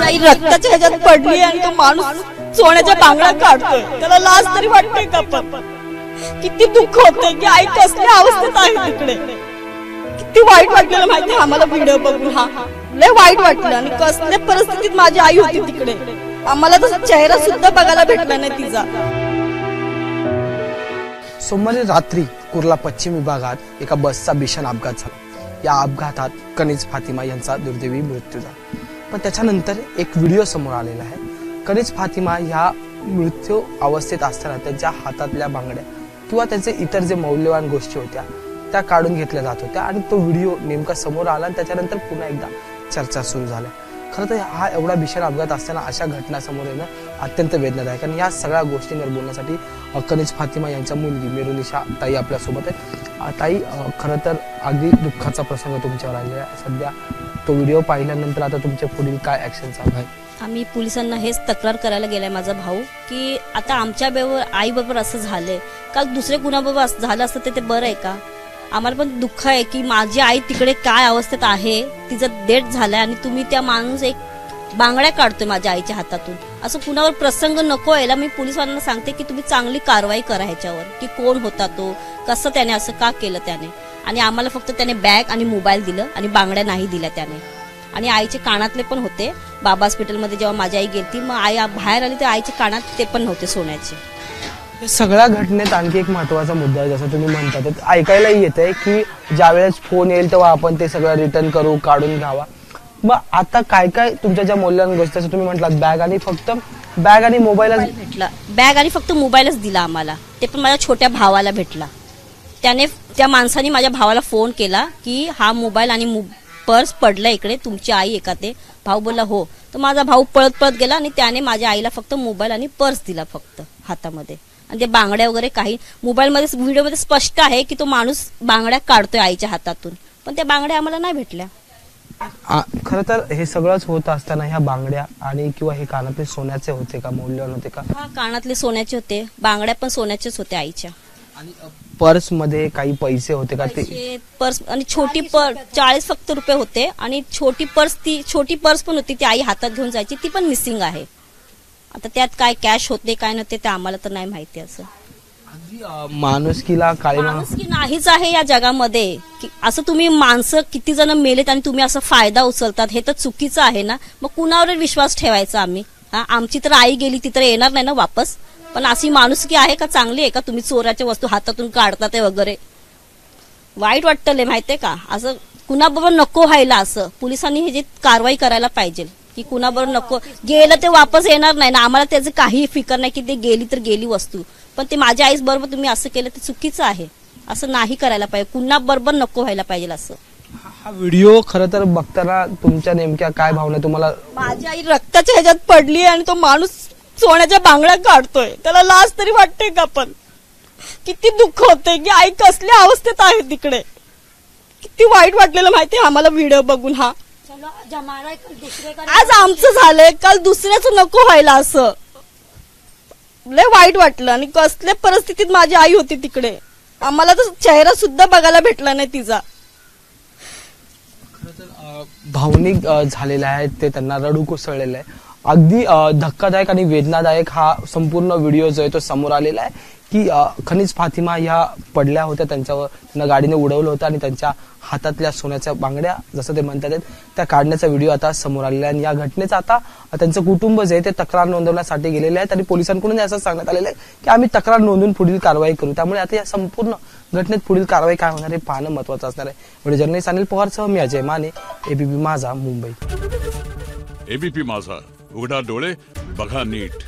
आई रक्ताच्या ह्याच्यात पडली आणि तो माणूस सोन्याच्या बांगड्या काढतोय, त्याला लाज तरी वाटते का? पण किती दुःख होते की आई कसल्या अवस्थेत आहे तिकडे. किती वाईट वाटलेलं माहिती आम्हाला व्हिडिओ बघून. हा लय वाईट वाटलं. आणि कसल्या परिस्थितीत माझी आई होती तिकडे. आम्हाला तसा चेहरा सुद्धा बघायला भेटला नाही तिचा. सोमवारी रात्री कुर्ला पश्चिम विभागात एका बसचा भीषण अपघात झाला. या अपघातात कनीज फातिमा यांचा दुर्दैवी मृत्यू झाला. पण त्याच्यानंतर एक व्हिडिओ समोर आलेला आहे. कनीज फातिमा ह्या मृत्यू अवस्थेत असताना त्यांच्या हातातल्या बांगड्या किंवा त्यांचे इतर जे मौल्यवान गोष्टी होत्या त्या काढून घेतल्या जात होत्या. आणि तो व्हिडिओ नेमका समोर आला आणि त्याच्यानंतर पुन्हा एकदा चर्चा सुरू झाल्या. खरं तर हा एवढा भीषण अपघात असताना अशा घटना समोर येणं अत्यंत वेदनादायक. आणि या सगळ्या गोष्टींवर बोलण्यासाठी कनीज फातिमा यांच्या मुलगी मेरुनिशा ताई आपल्यासोबत आहे. ताई, खरं तर अगदी दुःखाचा प्रसंग तुमच्यावर आलेला आहे. सध्या तो व्हिडिओ पाहिल्यानंतर आता तुमच्या पुढील काय ऍक्शन चालू आहे? आम्ही पोलिसांना हेच तक्रार करायला गेलाय माझा भाऊ की आता आमच्या आई बरोबर असं झालंय का, दुसरे कुणाबरोबर झालं असतं ते बरं आहे का? आम्हाला पण दुःख आहे की माझी आई तिकडे काय अवस्थेत आहे, तिचं डेथ झालाय आणि तुम्ही त्या माणूस एक बांगड्या काढतोय माझ्या आईच्या हातातून. असं कुणावर प्रसंग नको यायला. मी पोलिसांना सांगते की तुम्ही चांगली कारवाई करा ह्याच्यावर की कोण होता तो, कसं त्याने असं का केलं त्याने. आणि आम्हाला फक्त त्याने बॅग आणि मोबाईल दिलं आणि बांगड्या नाही दिल्या त्याने. आणि आईचे कानातले पण होते. बाबा हॉस्पिटलमध्ये जेव्हा माझी आई गेली मग आई बाहेर आली तर आईचे कानात ते पण नव्हते सोन्याचे. सगळ्या घटनेत आणखी एक महत्वाचा मुद्दा आहे, जसं तुम्ही म्हणतात ऐकायलाही येतंय की ज्यावेळेस फोन येईल तेव्हा आपण ते सगळं रिटर्न करू, काढून घ्यावा. मग आता काय काय तुमच्या ज्या मौल्यवान गोष्टी तुम्ही म्हटलात बॅग आणि फक्त बॅग आणि मोबाईलच भेटला, बॅग आणि फक्त मोबाईलच दिला आम्हाला. ते पण माझ्या छोट्या भावाला भेटला. त्याने त्या माणसाने माझ्या भावाला फोन केला की हा मोबाईल आणि पर्स पडला इकडे, तुमची आई एका ते. भाऊ बोलला हो. तर माझा भाऊ पळत पळत गेला आणि त्याने माझ्या आईला फक्त मोबाईल आणि पर्स दिला फक्त हातामध्ये. आणि ते बांगड्या वगैरे काही मोबाईलमध्ये व्हिडिओमध्ये स्पष्ट आहे की तो माणूस बांगड्या काढतोय आईच्या हातातून, पण त्या बांगड्या आम्हाला नाही भेटल्या. खरं तर हे सगळंच होत असताना ह्या बांगड्या आणि किंवा हे कानातले सोन्याचे होते का, मौल्यवान होते का? हा, कानातले सोन्याचे होते, बांगड्या पण सोन्याचेच होते आईच्या. आणि पर्स मध्ये काही पैसे होते का? ते पर्स आणि छोटी पर्स 40 फक्त रुपये होते. आणि छोटी पर्स पण होती, ती आई हातात घेऊन जायची, ती पण मिसिंग आहे. आता त्यात काय कॅश होते काय नव्हते ते आम्हाला तर नाही माहिती. असं माणुसकीला माणुसकी नाहीच आहे या जगामध्ये. असं तुम्ही माणसं किती जण मेलेत आणि तुम्ही असं फायदा उचलतात, हे तर चुकीचं आहे ना. मग कुणावर विश्वास ठेवायचा आम्ही? आमची तर आई गेली, ती तर येणार नाही ना वापस. पण अशी माणुसकी आहे का, चांगली आहे का? तुम्ही चोराच्या वस्तू हातातून काढतात वगैरे. वाईट वाटतंय माहितीये का. असं कुणाबरोबर नको व्हायला. असं पोलिसांनी हे जे कारवाई करायला पाहिजे की कुणाबरोबर नको. गेलं ते वापस येणार नाही ना. आम्हाला त्याचं काही फिकर नाही की ते गेली तर गेली वस्तू, पण ते माझ्या आईस बरोबर तुम्ही असं केलं ते चुकीचं आहे. असं नाही करायला पाहिजे. कुणा बरोबर नको व्हायला पाहिजे असं. हा व्हिडिओ खरं तर बघताना तुमच्या नेमक्या काय भावना तुम्हाला? माझी आई रक्ताच्या ह्याच्यात पडली आणि तो माणूस सोन्याच्या बांगड्या काढतोय, त्याला लाज तरी वाटते का? पण किती दुःख होते की आई कसल्या अवस्थेत आहे तिकडे. किती वाईट वाटलेलं माहितीये आम्हाला व्हिडिओ बघून. हा आज आमचं झालंय, काल दुसऱ्याच नको व्हायला. असं लय वाईट वाटलं. आणि कसल्या परिस्थितीत माझी आई होती तिकडे. आम्हाला तर चेहरा सुद्धा बघायला भेटला नाही तिचा. भावनिक झालेला आहे ते, त्यांना रडू कोसळलेलं आहे. अगदी धक्कादायक आणि वेदनादायक हा संपूर्ण व्हिडिओ जो आहे तो समोर आलेला आहे की कनीज फातिमा ह्या पडल्या होत्या, त्यांच्यावर त्यांना गाडीने उडवलं होतं आणि त्यांच्या हातातल्या सोन्याच्या बांगड्या जसं ते म्हणतात त्या काढण्याचा व्हिडिओ आता समोर आलेला आहे. आणि या घटनेचा आता त्यांचं कुटुंब जे आहे ते तक्रार नोंदवण्यासाठी गेलेले आहेत आणि पोलिसांकडून असं सांगण्यात आलेलं आहे की आम्ही तक्रार नोंदवून पुढील कारवाई करू. त्यामुळे आता या संपूर्ण घटनेत पुढील कारवाई काय होणार हे पाहणं महत्वाचं असणार आहे. व्हिडिओ जर्नलिस्ट अनिल पवारसह मी अजय माने, एबीपी माझा, मुंबई. एबीपी माझा, उघडा डोळे बघा नीट.